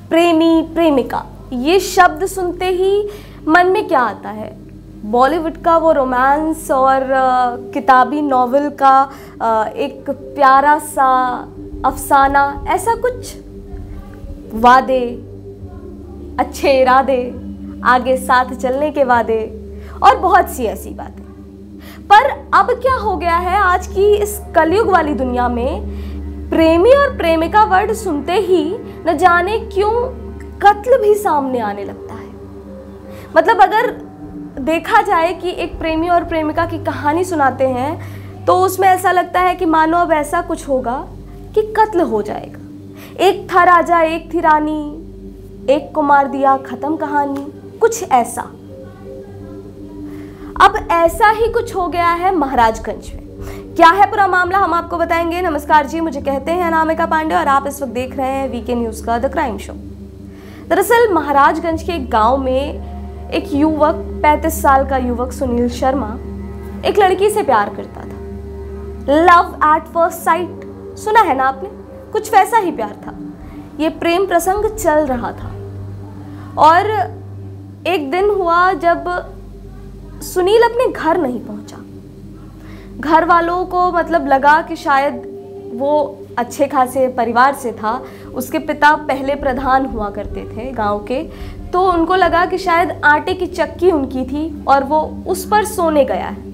प्रेमी प्रेमिका, ये शब्द सुनते ही मन में क्या आता है? बॉलीवुड का वो रोमांस और किताबी नॉवेल का एक प्यारा सा अफसाना, ऐसा कुछ? वादे, अच्छे इरादे, आगे साथ चलने के वादे और बहुत सी ऐसी बातें। पर अब क्या हो गया है, आज की इस कलयुग वाली दुनिया में प्रेमी और प्रेमिका वर्ड सुनते ही न जाने क्यों कत्ल भी सामने आने लगता है। मतलब अगर देखा जाए कि एक प्रेमी और प्रेमिका की कहानी सुनाते हैं तो उसमें ऐसा लगता है कि मानो अब ऐसा कुछ होगा कि कत्ल हो जाएगा। एक था राजा एक थी रानी, एक को मार दिया खत्म कहानी, कुछ ऐसा। अब ऐसा ही कुछ हो गया है महाराजगंज में। क्या है पूरा मामला, हम आपको बताएंगे। नमस्कार जी, मुझे कहते हैं अनामिका पांडे और आप इस वक्त देख रहे हैं वीके न्यूज का द क्राइम शो। दरअसल महाराजगंज के एक गांव में एक युवक, 35 साल का युवक सुनील शर्मा, एक लड़की से प्यार करता था। लव एट फर्स्ट साइट सुना है ना आपने, कुछ वैसा ही प्यार था। ये प्रेम प्रसंग चल रहा था और एक दिन हुआ जब सुनील अपने घर नहीं पहुंचा। घर वालों को मतलब लगा कि शायद वो अच्छे खासे परिवार से था, उसके पिता पहले प्रधान हुआ करते थे गांव के, तो उनको लगा कि शायद आटे की चक्की उनकी थी और वो उस पर सोने गया है।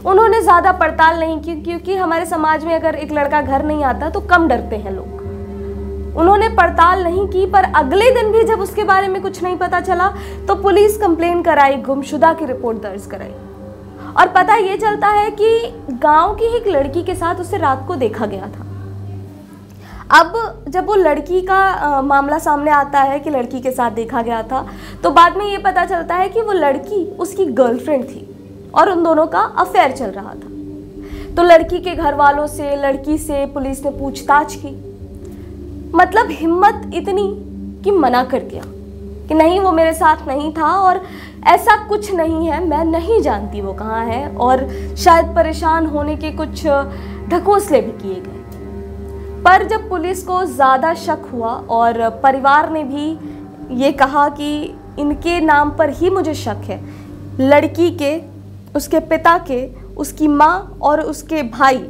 उन्होंने ज़्यादा पड़ताल नहीं की, क्योंकि हमारे समाज में अगर एक लड़का घर नहीं आता तो कम डरते हैं लोग। उन्होंने पड़ताल नहीं की, पर अगले दिन भी जब उसके बारे में कुछ नहीं पता चला तो पुलिस कंप्लेन कराई, गुमशुदा की रिपोर्ट दर्ज कराई और पता ये चलता है कि गांव की एक लड़की के साथ उसे रात को देखा गया था। अब जब वो लड़की का मामला सामने आता है कि लड़की के साथ देखा गया था, तो बाद में ये पता चलता है कि वो लड़की उसकी गर्लफ्रेंड थी और उन दोनों का अफेयर चल रहा था। तो लड़की के घर वालों से, लड़की से पुलिस ने पूछताछ की। मतलब हिम्मत इतनी कि मना कर दिया कि नहीं, वो मेरे साथ नहीं था और ऐसा कुछ नहीं है, मैं नहीं जानती वो कहाँ है, और शायद परेशान होने के कुछ ढकोसले भी किए गए। पर जब पुलिस को ज़्यादा शक हुआ और परिवार ने भी ये कहा कि इनके नाम पर ही मुझे शक है, लड़की के, उसके पिता के, उसकी माँ और उसके भाई,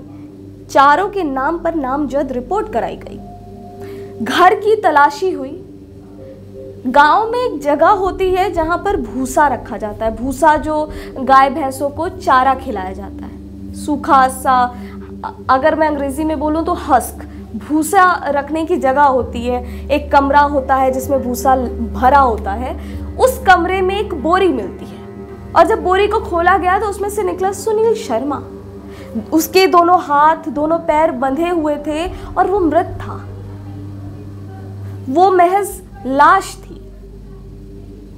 चारों के नाम पर नामजद रिपोर्ट कराई गई। घर की तलाशी हुई। गांव में एक जगह होती है जहां पर भूसा रखा जाता है, भूसा जो गाय भैंसों को चारा खिलाया जाता है, सूखा सा, अगर मैं अंग्रेजी में बोलूं तो हस्क, भूसा रखने की जगह होती है। एक कमरा होता है जिसमें भूसा भरा होता है, उस कमरे में एक बोरी मिलती है और जब बोरी को खोला गया तो उसमें से निकला सुनील शर्मा। उसके दोनों हाथ, दोनों पैर बंधे हुए थे और वो मृत था, वो महज लाश थी।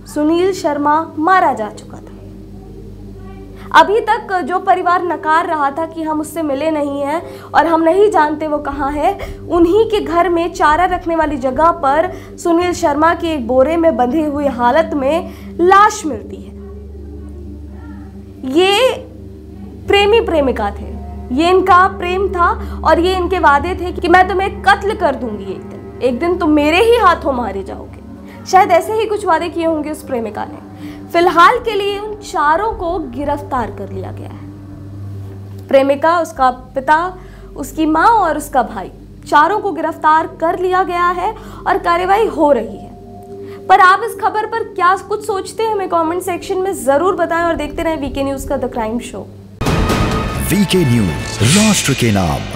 सुनील शर्मा मारा जा चुका था। अभी तक जो परिवार नकार रहा था कि हम उससे मिले नहीं हैं और हम नहीं जानते वो कहाँ है, उन्हीं के घर में चारा रखने वाली जगह पर सुनील शर्मा की एक बोरे में बंधी हुई हालत में लाश मिलती है। ये प्रेमी प्रेमिका थे, ये इनका प्रेम था और ये इनके वादे थे कि मैं तुम्हें कत्ल कर दूंगी, एक दिन तुम मेरे ही हाथों मारे जाओगे। शायद ऐसे ही कुछ वादे किए होंगे उस प्रेमिका ने। फिलहाल के लिए उन चारों को गिरफ्तार कर लिया गया है। प्रेमिका, उसका पिता, उसकी माँ और उसका भाई, चारों को गिरफ्तार कर लिया गया है और कार्रवाई हो रही है। पर आप इस खबर पर क्या कुछ सोचते हैं, हमें कमेंट सेक्शन में जरूर बताएं और देखते रहें वीके न्यूज का the crime show. VK news, राष्ट्र के नाम।